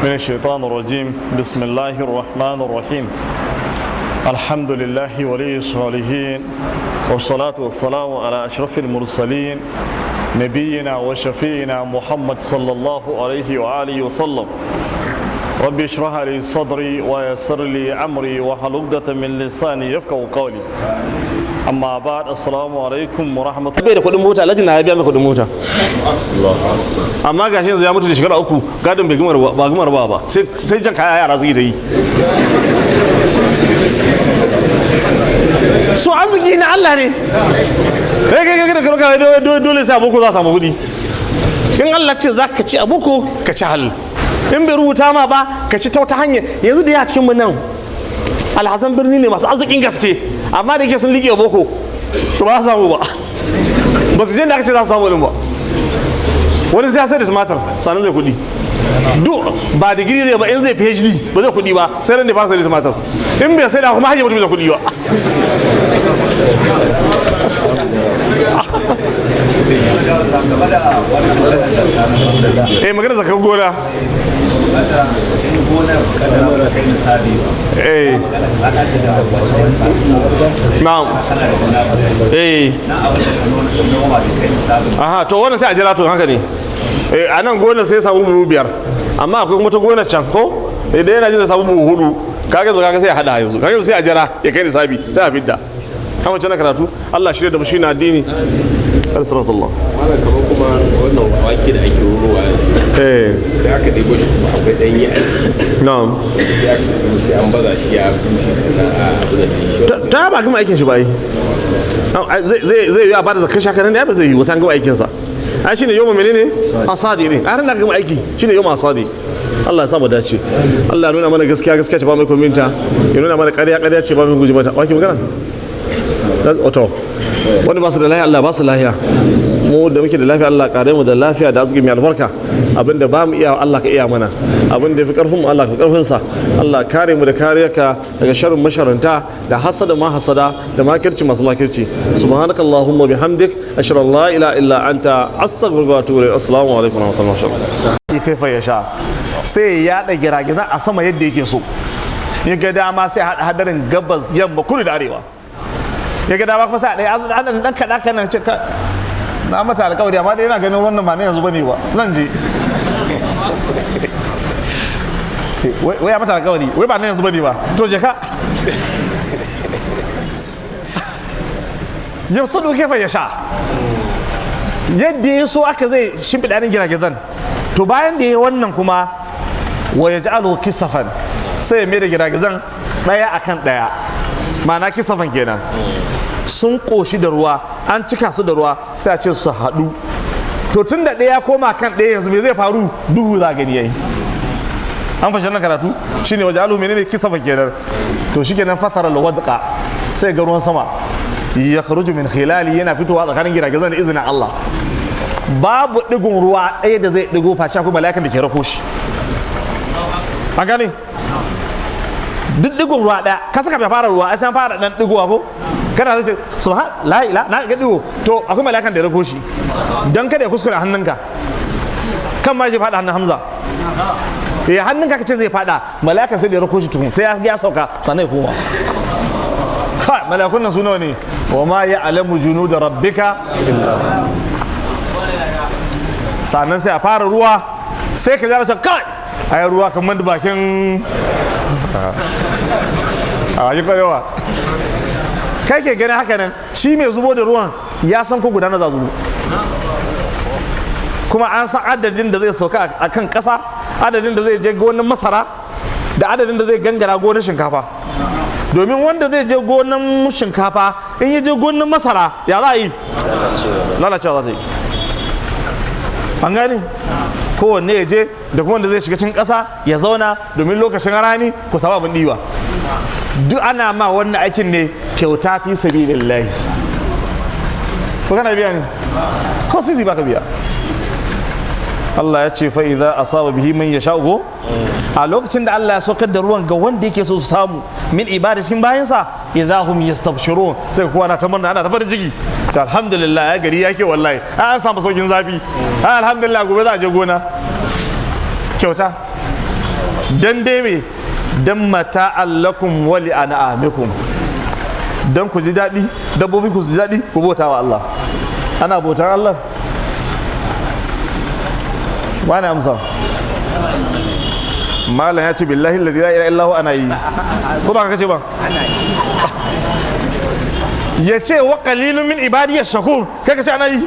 من الشيطان الرجيم بسم الله الرحمن الرحيم الحمد لله ولي الصالحين والصلاة والسلام على أشرف المرسلين نبينا وشفينا محمد صلى الله عليه وآله وسلم ربي اشرح لي صدري ويسر لي أمري واحلل عقدة من لساني يفقهوا قولي amma ba assalamu alaikum wa rahmatullahi. Bai da kuɗin mota, Alhaji na ya biya mai kuɗin mota. Amma gashi yanzu ya mutu da shekara 3 gadon bai gumar ba sai jan kaya yara zai da yi. So arziki na Allah ne. Kai dole sai aboko za samu kuɗi. In Allah ce za ka ci aboko ka ci halal. In bai rubuta ma ba ka ci ta wata hanya. Yanzu da ya cikin mu nan alhazan birni ne masu arzikin gaske. Amma da yake sun liƙe boko to ba su samu ba su je da aka ce za su samu ɗin ba. Wani sai ya sai da tumatir sannan zai kuɗi duk ba digiri zai ba in zai PhD ba zai kuɗi ba sai ran da fara sai da tumatir in bai sai da kuma hanyar mutum zai kuɗi ba. Magana zakar gona na'am aha to wannan sai a jira to haka ne a nan gona sai samu buhu 5 amma akwai kuma ta gona can ko idan yana jin da samu buhu 4 kaga sai a hada yanzu kaga sai a jira ya kai nisabi sai a fidda kama can na karatu Allah shirya da shi na addini alsalatullah malam kamar kuma wannan wake da ake ruwa sai aka ɗebo shi kuma akwai ɗanyi aiki na'am sai an baza shi ya bushe sannan a abu da shi ta ba gama aikin shi ba yi zai yi a bada zakar shakarar da ya ba zai yi wasan gama aikinsa ai shine yau menene asadi ne a ran da gama aiki shine yau asadi Allah ya samu dace Allah ya nuna mana gaskiya ce ba mai kominta ya nuna mana ƙarya ce ba mai guji mata wake magana wato wani ba su da lafiya Allah ba su lafiya mu da muke da lafiya Allah kare mu da lafiya da arziki mai albarka abinda ba mu iya Allah ka iya mana abinda ya fi karfin mu Allah ka karfin sa Allah kare mu da kariyarka daga sharrin masharanta da hasada ma hasada da makirci masu makirci subhanakallahumma bihamdik ashhadu an la ilaha illa anta astaghfiruka wa atubu ilayk assalamu alaikum wa rahmatullahi wa barakatuh kaifa yasha sai ya da giragizan a sama yadda yake so ya ga dama sai hadarin gabas yamma kudu da arewa ya ga dama kuma sa ɗaya an ɗan kaɗa kan nan ce na mata alƙawari amma dai yana ganin wannan ma ne yanzu bane ba zan je wai ya mata alƙawari wai ba ne yanzu bane ba to je ka yau sun ɗauke fa ya sha yadda ya so aka zai shimfiɗa ɗin giragizan to bayan da ya yi wannan kuma wa ya ji alo kisafan sai ya mai da giragizan ɗaya akan ɗaya ma'ana kisafan kenan sun ƙoshi da ruwa an cika su da ruwa sai a ce su haɗu to tun da ɗaya koma kan ɗaya yanzu me zai faru duhu za gani yayi an fashe nan karatu shine waje alu menene kisafan kenan to shikenan fatara alwadqa sai ga ruwan sama ya kharuju min khilali yana fitowa tsakanin giragizan da izinin Allah babu digon ruwa ɗaya da zai digo face akwai mala'ikan da ke rako shi an gane duk digon ruwa ɗaya ka saka bai fara ruwa ai sai fara dan digowa ko kana zai ce subhan la ilaha na ga digo to akwai mala'ikan da ya rako shi dan kada ya kuskure hannunka kan ma je fada hannun Hamza hannunka kace zai fada mala'ikan sai da ya rako shi tukun sai ya sauka sannan ya koma ka mala'ikun nan su nawa ne wa ma ya'lamu junuda rabbika illa sannan sai a fara ruwa sai ka jara ta kai ai ruwa kamar bakin a yi kwarewa kai ke gani haka nan shi mai zubo da ruwan ya san ko gudanar za zubo kuma an san adadin da zai sauka a kan ƙasa adadin da zai je gonan masara da adadin da zai gangara gonan shinkafa domin wanda zai je gonan shinkafa in ya je gonan masara ya za a yi lalacewa za ta yi an gane kowanne ya je da kuma wanda zai shiga cikin ƙasa ya zauna domin lokacin rani ku samu abin ɗiba duk ana ma wannan aikin ne kyauta fi sabilillahi ko kana biya ne ko sisi baka biya Allah ya ce fa idza asaba bihi man yasha'u a lokacin da Allah ya saukar da ruwan ga wanda yake so su samu min ibadatin bayansa idza hum yastabshirun sai kowa na ta murna ana ta farin ciki alhamdulillah ya gari yake wallahi an samu saukin zafi alhamdulillah gobe za a je gona kyauta dan dai me dan mata'an lakum wa li an'amikum, dan ku ji daɗi, dabbobi ku ji daɗi, ku bauta wa Allah. Ana bautar Allah? Wani amsa? Malam ya ce billahi alladhi la ilaha illa hu ana yi, ko ba ka ce ba? Ya ce wa qalilun min ibadiyash shakur, kai ka ce ana yi?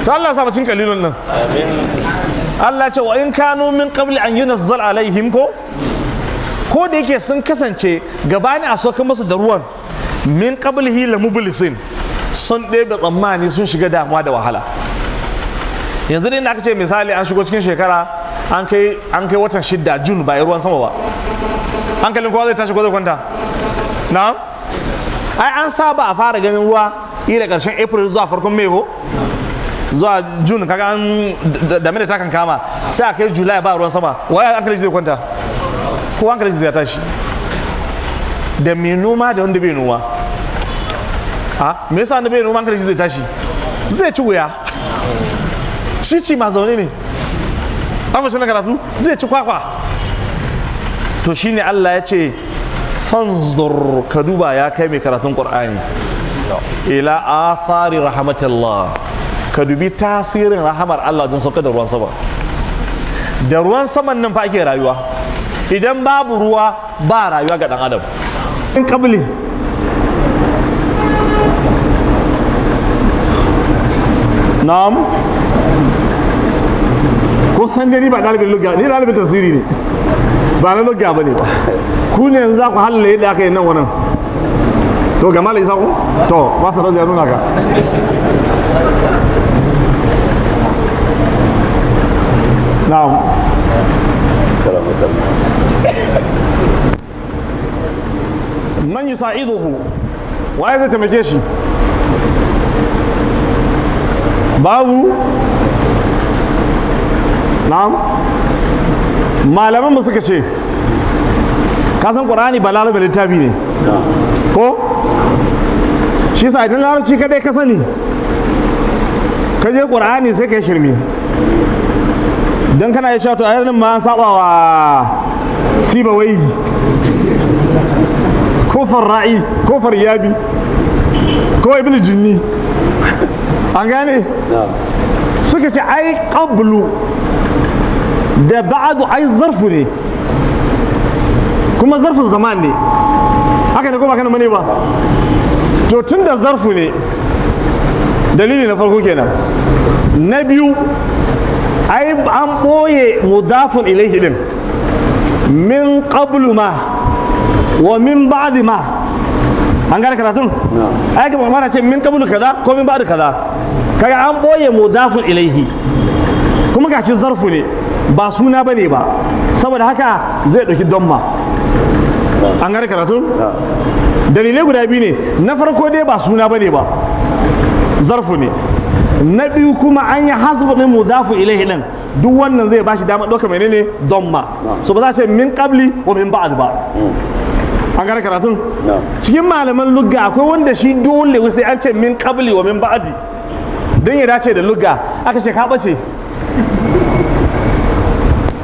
Ta Allah sa bacin qalilun nan. Allah ce wa in kanu min qabli an yunazzal alaihim ko da yake sun kasance gabani a sokan musu da ruwan min qablihi la mublisin, sun ɗebe tsammani sun shiga damuwa da wahala. Yanzu dai aka ce misali an shigo cikin shekara an kai watan 6 Jun ba ruwan sama ba, hankalin kowa zai tashi ko zai kwanta? Na? Ai an saba a fara ganin ruwa ila ƙarshen April zuwa farkon Mai ko zuwa June, kaga an da ta kan kama, sai a kai July ba ruwan sama, waye hankalin shi zai kwanta? Ko hankalin shi zai tashi? Da mai noma da wanda bai noma. Me yasa wanda bai noma hankalin shi zai tashi? Zai ci wuya. Shi ci ma zaune ne. An fashe na karatu zai ci kwakwa. To shine Allah ya ce fanzur, ka duba ya kai mai karatun Qur'ani, ila athari rahmatillah, ka dubi tasirin rahamar Allah wajen sauka da ruwan sama. Da ruwan saman nan fa ake rayuwa. Idan babu ruwa ba rayuwa ga dan adam. In qabli na'am, ko san dai ba dalibin lugha, ni dalibin tafsiri ne, ba na lugha bane ba. Ku ne yanzu za ku halalla yadda aka yi nan wannan. To ga malai sako? To ba sa da nuna ka. Na'am. Man yusa'iduhu, waye zai taimake shi? Babu. Na'am. Malaman mu suka ce ka san Qur'ani ba larabe littafi ne ko shi yasa idan larabci kadai ka sani ka je Qur'ani sai kai shirme, dan kana ya cewa to ayar nan ma an saba wa Sibawai ko Farra'i ko Faryabi ko Ibn Jinni, an gane? Suka ce ai qablu da ba'adu ai zarfu ne, kuma zarfin zaman ne, haka ne ko ba kana mane ba? To tun da zarfu ne, dalili na farko kenan. Na biyu, ai an ɓoye mudafun ilaihi din, min qablu ma wa min ba'di ma, an gane karatun? Ai ga mana ce min qablu kaza ko min ba'di kaza, kaga an ɓoye mudafun ilaihi, kuma gashi zarfu ne ba suna bane ba, saboda haka zai ɗauki domma. An gane karatun? Dalilai guda biyu ne, na farko dai ba suna bane ba, zarfu ne. Na biyu kuma an yi hasbu ɗin mudafu ilaihi ɗin, duk wannan zai bashi damar ɗauka menene domma, so ba za a ce min qabli wa min ba'd ba. An gane karatun? Cikin malaman lugga akwai wanda shi dole sai an ce min qabli wa min ba'di don ya dace da lugga, aka ce ka ɓace.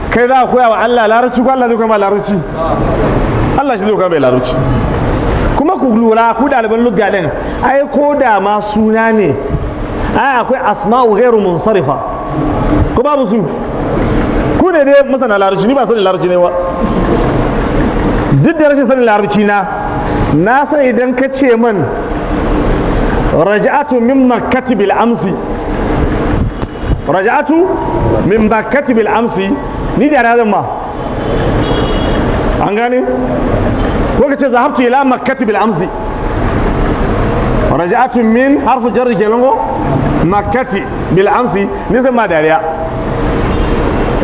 Kai za a koya wa Allah larabci ko Allah zai koya ma larabci? Allah shi zai koya mai larabci. Kuma ku lura ku ɗaliban lugga ɗin, ai ko da ma suna ne, ai akwai asma'u ghairu munsarifa, ko babu su? Ku ne dai masana larabci, ni ba sanin larabci ne ba. Duk da rashin sanin larabci na san idan ka ce man raja'atu min makkati bil amsi, raja'atu min makkati bil amsi, ni da na zan ma, an gane? Ko ka ce zahabtu ila makkati bil amsi, raja'atu min harfu jarri kenan ko makkati bil amsi, ni zan ma dariya.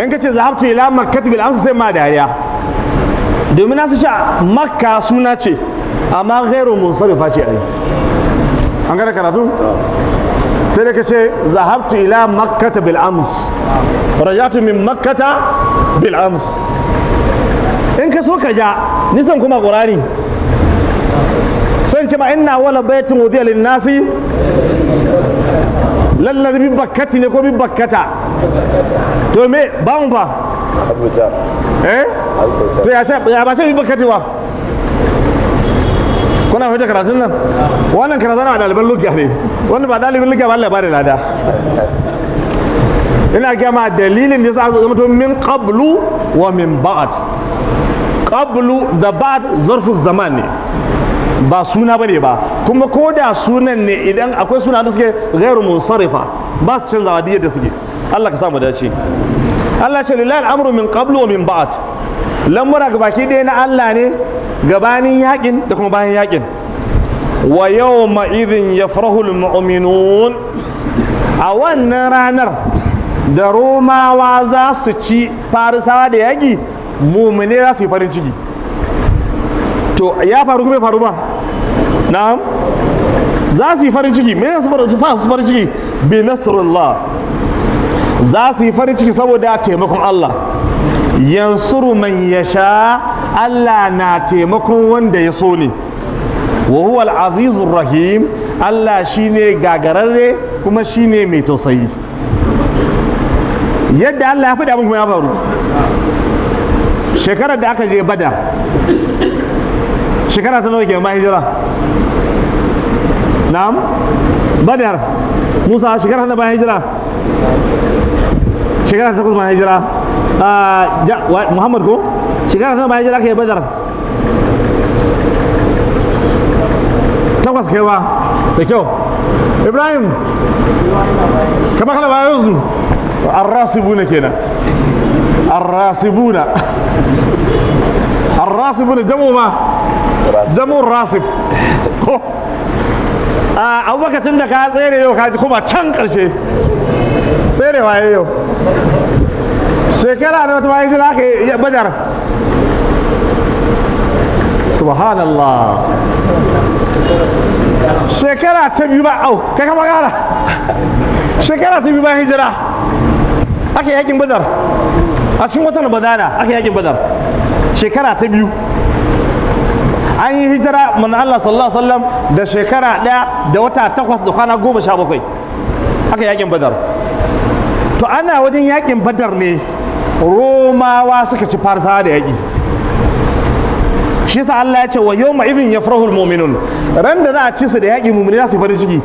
In ka ce zahabtu ila makkati bil amsi sai ma dariya, domin na su sha makka suna ce amma ghairu munsarifa ce ai. An gane karatu? Sai da ka ce zahabtu ila makkata bil ams, raja'tu min makkata bil ams. In ka so ka ja nisan kuma qur'ani sai ce ma inna wala baitin wudiya lin nasi lallar bi bakkati ne ko bi bakkata to me ba mu fa abuja to ya ba sai bi bakkati ba kuna fahimta karatun nan wannan karatun a ɗaliban lugha ne wanda ba ɗalibin lugha ba Allah ba da lada ina gama dalilin da yasa aka zama to min qablu wa min ba'd qablu da ba'd zarfu zaman ne ba suna bane ba kuma ko da sunan ne idan akwai suna da suke ghairu munsarifa ba su canzawa da yadda suke Allah ka samu dace Allah ce lillahi al'amru min qablu wa min ba'd lamura gabaki ɗaya na Allah ne gabanin yakin da kuma bayan yakin wa yawma idhin yafrahu al-mu'minun a wannan ranar da Romawa za su ci Farisawa da yaki mu'mine za su yi farin ciki to ya faru kuma faru ba na'am za su yi farin ciki me yasa su farin ciki bi nasrullah za su yi farin ciki saboda taimakon Allah yansuru man yasha Allah na taimakon wanda ya so ne wa huwa al-azizur rahim Allah shine gagararre kuma shine mai tausayi yadda Allah ya faɗi abin kuma ya faru shekarar da aka je Badar shekara ta nawa ke ma hijira na'am Badar Musa shekara ta bayan hijira shekara ta takwas bayan hijira Muhammad ko shekara ta bayan hijira ke Badar takwas kai ba da kyau Ibrahim kama kana bayan su arrasibuna kenan arrasibuna jamu ma jamu rasif ko a lokacin da ka tsere yau ka ji kuma can karshe tserewa yau shekara da wata bayan jira ka yi Badar subhanallah shekara ta biyu ba au kai kama gara shekara ta biyu bayan hijira aka yakin Badar a cikin watan Badana aka yakin Badar shekara ta biyu an yi hijira manzo Allah sallallahu alaihi wasallam da shekara ɗaya da wata 8 da kwana 17 aka yakin Badar to ana wajen yakin Badar ne Romawa suka ci Farisawa da yaki shi yasa Allah ya ce wa yawma idhin yafrahu almu'minun ran da za a ci su da yaki mu'mini za su farin ciki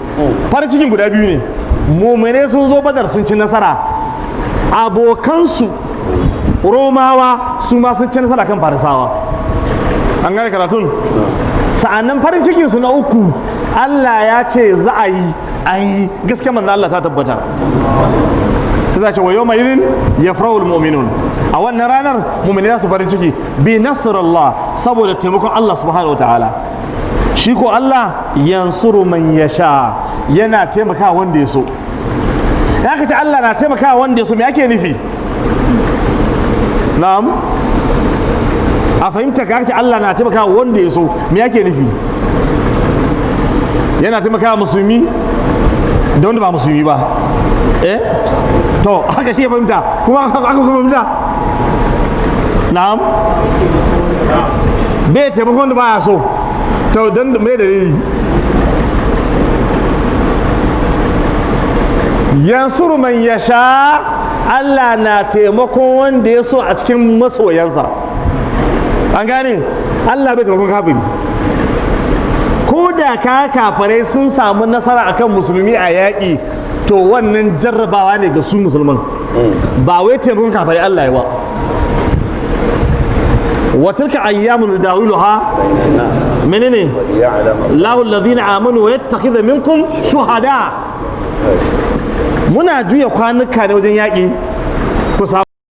farin cikin guda biyu ne mu'mine sun zo Badar sun ci nasara abokansu Romawa su ma sun ci nasara kan Farisawa an gane karatun sa'annan farin cikin su na uku Allah ya ce za a yi an yi gaskiya manzo Allah ta tabbata ta zace wa yawma idin yafrahu almu'minun a wannan ranar mu'mini za su farin ciki bi nasrullah saboda taimakon Allah subhanahu wataala shi ko Allah yansuru man yasha yana taimakawa wanda ya so ya kace Allah na taimakawa wanda ya so me yake nufi na'am a fahimta ka ce Allah na taimakawa wanda ya so me yake nufi yana taimakawa musulmi da wanda ba musulmi ba to haka shi ya fahimta kuma aka kuma fahimta na'am bai taimakon wanda ba ya so to don mai dalili yansuru man yasha Allah na taimakon wanda ya so a cikin masoyansa an gane Allah bai taimakon kafiri ko da kafirai sun samu nasara akan musulmi a yaƙi to wannan jarrabawa ne ga su musulman ba wai taimakon kafirai Allah ya ba wa tilka ayyamul dawiluha menene lahu alladhina amanu wa yattakhidha minkum shuhada muna juya kwanuka ne wajen yaƙi ku